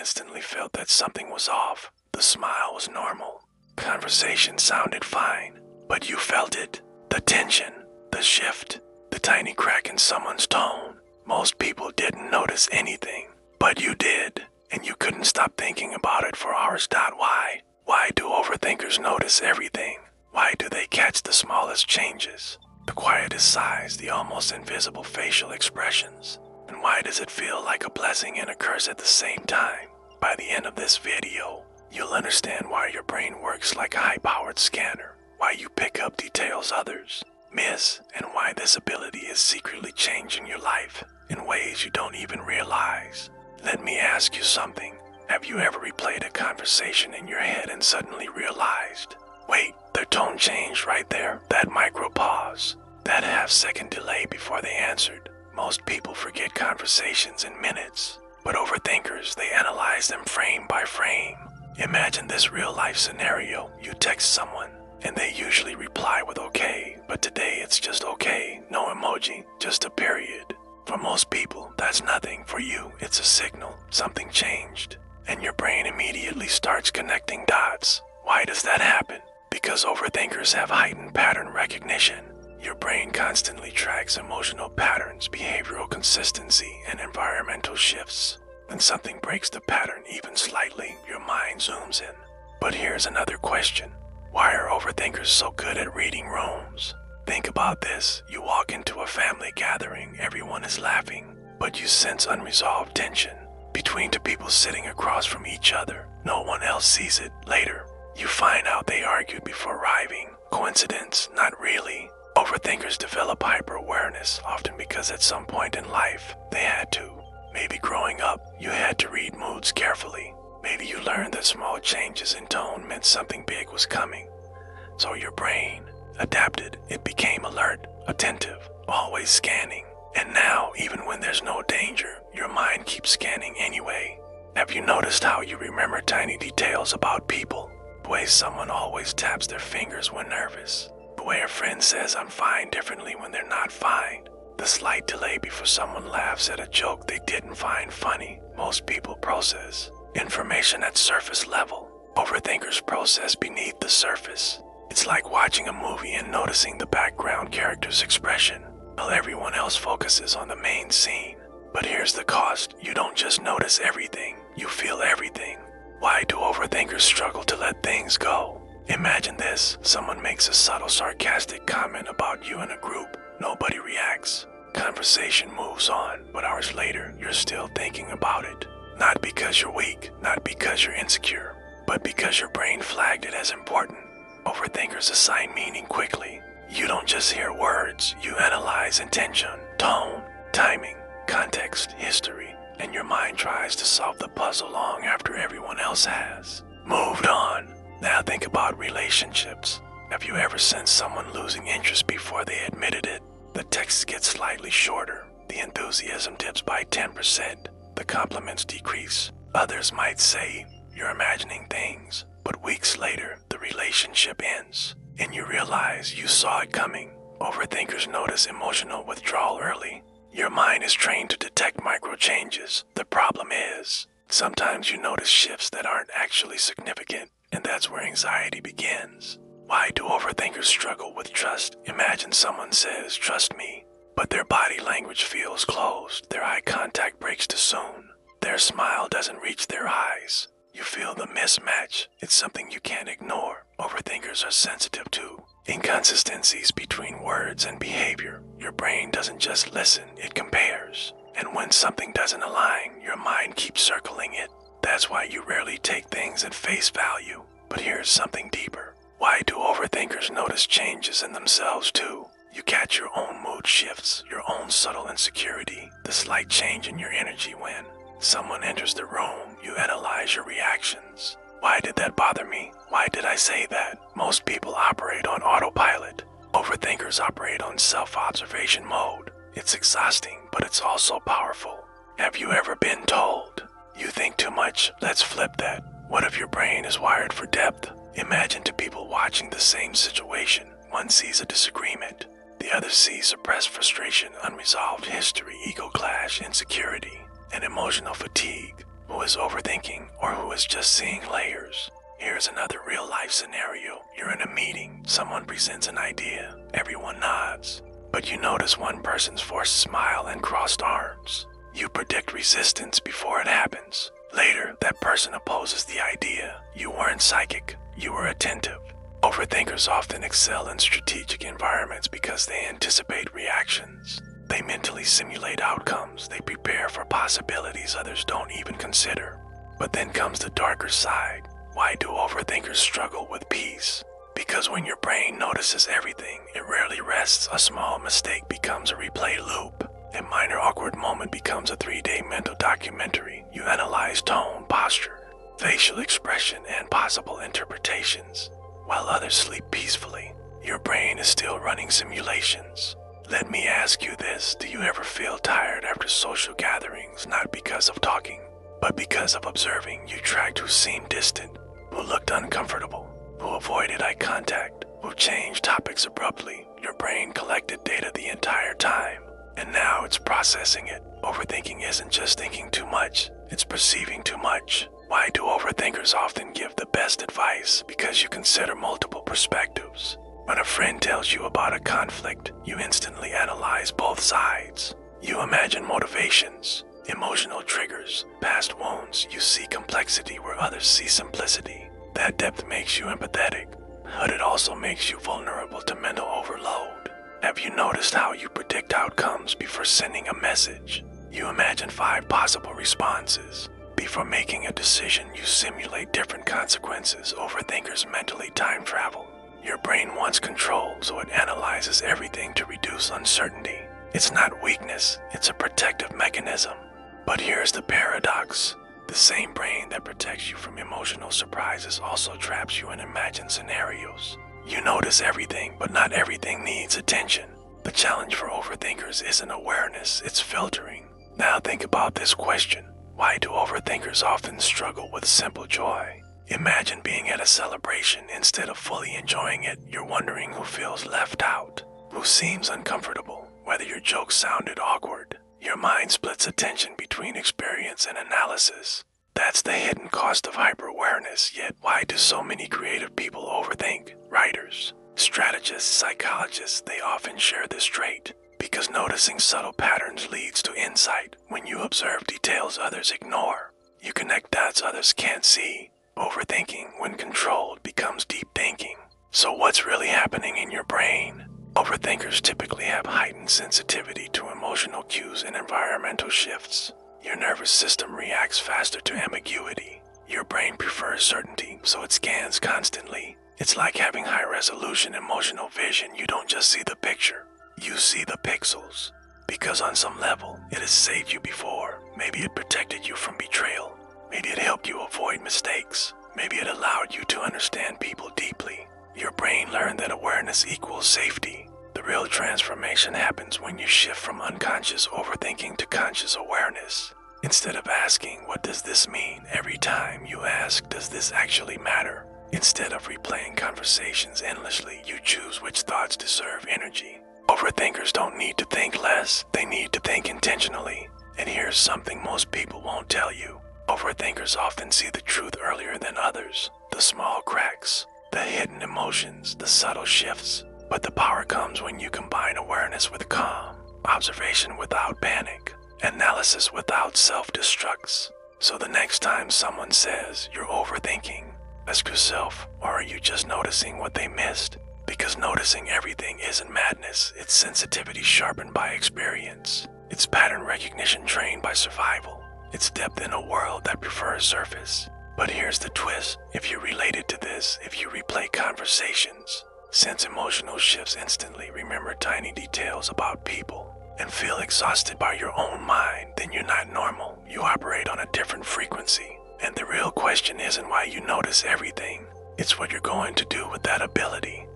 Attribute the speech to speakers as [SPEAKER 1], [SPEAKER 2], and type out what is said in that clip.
[SPEAKER 1] instantly felt that something was off. The smile was normal. Conversation sounded fine, but you felt it. The tension, the shift, the tiny crack in someone's tone. Most people didn't notice anything, but you did, and you couldn't stop thinking about it for hours. Why? Why do overthinkers notice everything? Why do they catch the smallest changes, the quietest sighs, the almost invisible facial expressions? And why does it feel like a blessing and a curse at the same time? By the end of this video, you'll understand why your brain works like a high-powered scanner, why you pick up details others miss, and why this ability is secretly changing your life in ways you don't even realize. Let me ask you something. Have you ever replayed a conversation in your head and suddenly realized, wait, their tone changed right there? That micro pause, that half-second delay before they answered. Most people forget conversations in minutes, but overthinkers, they analyze them frame by frame. Imagine this real-life scenario. You text someone, and they usually reply with okay, but today it's just okay, no emoji, just a period. For most people, that's nothing. For you, it's a signal, something changed, and your brain immediately starts connecting dots. Why does that happen? Because overthinkers have heightened pattern recognition. Your brain constantly tracks emotional patterns, behavioral consistency, and environmental shifts. When something breaks the pattern even slightly, your mind zooms in. But here's another question. Why are overthinkers so good at reading rooms? Think about this. You walk into a family gathering, everyone is laughing, but you sense unresolved tension between two people sitting across from each other. No one else sees it. Later, you find out they argued before arriving. Coincidence? Not really. Overthinkers develop hyper-awareness, often because at some point in life, they had to. Maybe growing up, you had to read moods carefully. Maybe you learned that small changes in tone meant something big was coming. So your brain adapted. It became alert, attentive, always scanning. And now, even when there's no danger, your mind keeps scanning anyway. Have you noticed how you remember tiny details about people? The way someone always taps their fingers when nervous. The way a friend says I'm fine differently when they're not fine. The slight delay before someone laughs at a joke they didn't find funny. Most people process information at surface level. Overthinkers process beneath the surface. It's like watching a movie and noticing the background character's expression, while everyone else focuses on the main scene. But here's the cost. You don't just notice everything, you feel everything. Why do overthinkers struggle to let things go? Imagine this. Someone makes a subtle sarcastic comment about you in a group. Nobody reacts. Conversation moves on, but hours later, you're still thinking about it. Not because you're weak, not because you're insecure, but because your brain flagged it as important. Overthinkers assign meaning quickly. You don't just hear words, you analyze intention, tone, timing, context, history, and your mind tries to solve the puzzle long after everyone else has moved on. Now think about relationships. Have you ever sensed someone losing interest before they admitted it? The texts get slightly shorter, the enthusiasm dips by 10%, the compliments decrease. Others might say, you're imagining things, but weeks later, the relationship ends, and you realize you saw it coming. Overthinkers notice emotional withdrawal early. Your mind is trained to detect micro changes. The problem is, sometimes you notice shifts that aren't actually significant, and that's where anxiety begins. Why do overthinkers struggle with trust? Imagine someone says, trust me, but their body language feels closed. Their eye contact breaks too soon. Their smile doesn't reach their eyes. You feel the mismatch. It's something you can't ignore. Overthinkers are sensitive to inconsistencies between words and behavior. Your brain doesn't just listen, it compares. And when something doesn't align, your mind keeps circling it. That's why you rarely take things at face value. But here's something deeper. Why do overthinkers notice changes in themselves too? You catch your own mood shifts, your own subtle insecurity, the slight change in your energy when someone enters the room. You analyze your reactions. Why did that bother me? Why did I say that? Most people operate on autopilot. Overthinkers operate on self-observation mode. It's exhausting, but it's also powerful. Have you ever been told, you think too much? Let's flip that. What if your brain is wired for depth? Imagine two people watching the same situation. One sees a disagreement. The other sees suppressed frustration, unresolved history, ego clash, insecurity, and emotional fatigue. who is overthinking or who is just seeing layers. Here's another real-life scenario. You're in a meeting, someone presents an idea, everyone nods, but you notice one person's forced smile and crossed arms. You predict resistance before it happens. Later, that person opposes the idea. You weren't psychic, you were attentive. Overthinkers often excel in strategic environments because they anticipate reactions. They mentally simulate outcomes. They prepare for possibilities others don't even consider. But then comes the darker side. Why do overthinkers struggle with peace? Because when your brain notices everything, it rarely rests. A small mistake becomes a replay loop. A minor awkward moment becomes a 3-day mental documentary. You analyze tone, posture, facial expression, and possible interpretations. While others sleep peacefully, your brain is still running simulations. Let me ask you this, do you ever feel tired after social gatherings, not because of talking, but because of observing? You tracked who seemed distant, who looked uncomfortable, who avoided eye contact, who changed topics abruptly. Your brain collected data the entire time, and now it's processing it. Overthinking isn't just thinking too much, it's perceiving too much. Why do overthinkers often give the best advice? Because you consider multiple perspectives. When a friend tells you about a conflict, you instantly analyze both sides. You imagine motivations, emotional triggers, past wounds. You see complexity where others see simplicity. That depth makes you empathetic, but it also makes you vulnerable to mental overload. Have you noticed how you predict outcomes before sending a message? You imagine 5 possible responses. Before making a decision, you simulate different consequences. Overthinkers mentally time travel. Your brain wants control, so it analyzes everything to reduce uncertainty. It's not weakness, it's a protective mechanism. But here's the paradox. The same brain that protects you from emotional surprises also traps you in imagined scenarios. You notice everything, but not everything needs attention. The challenge for overthinkers isn't awareness, it's filtering. Now think about this question. Why do overthinkers often struggle with simple joy? Imagine being at a celebration. Instead of fully enjoying it, you're wondering who feels left out, who seems uncomfortable, whether your jokes sounded awkward. Your mind splits attention between experience and analysis. That's the hidden cost of hyper-awareness. Yet, why do so many creative people overthink? Writers, strategists, psychologists, they often share this trait. Because noticing subtle patterns leads to insight. When you observe details others ignore, you connect dots others can't see. Overthinking, when controlled, becomes deep thinking. So what's really happening in your brain? Overthinkers typically have heightened sensitivity to emotional cues and environmental shifts. Your nervous system reacts faster to ambiguity. Your brain prefers certainty, so it scans constantly. It's like having high-resolution emotional vision. You don't just see the picture, you see the pixels. Because on some level, it has saved you before. Maybe it protected you from betrayal. Maybe it helped you avoid mistakes. Maybe it allowed you to understand people deeply. Your brain learned that awareness equals safety. The real transformation happens when you shift from unconscious overthinking to conscious awareness. Instead of asking, what does this mean? Every time you ask, does this actually matter? Instead of replaying conversations endlessly, you choose which thoughts deserve energy. Overthinkers don't need to think less, they need to think intentionally. And here's something most people won't tell you. Overthinkers often see the truth earlier than others. The small cracks, the hidden emotions, the subtle shifts. But the power comes when you combine awareness with calm, observation without panic, analysis without self-destructs. So the next time someone says you're overthinking, ask yourself, or are you just noticing what they missed? Because noticing everything isn't madness, it's sensitivity sharpened by experience. It's pattern recognition trained by survival. It's depth in a world that prefers surface. But here's the twist. If you're related to this, if you replay conversations, sense emotional shifts instantly, remember tiny details about people, and feel exhausted by your own mind, then you're not normal. You operate on a different frequency. And the real question isn't why you notice everything. It's what you're going to do with that ability.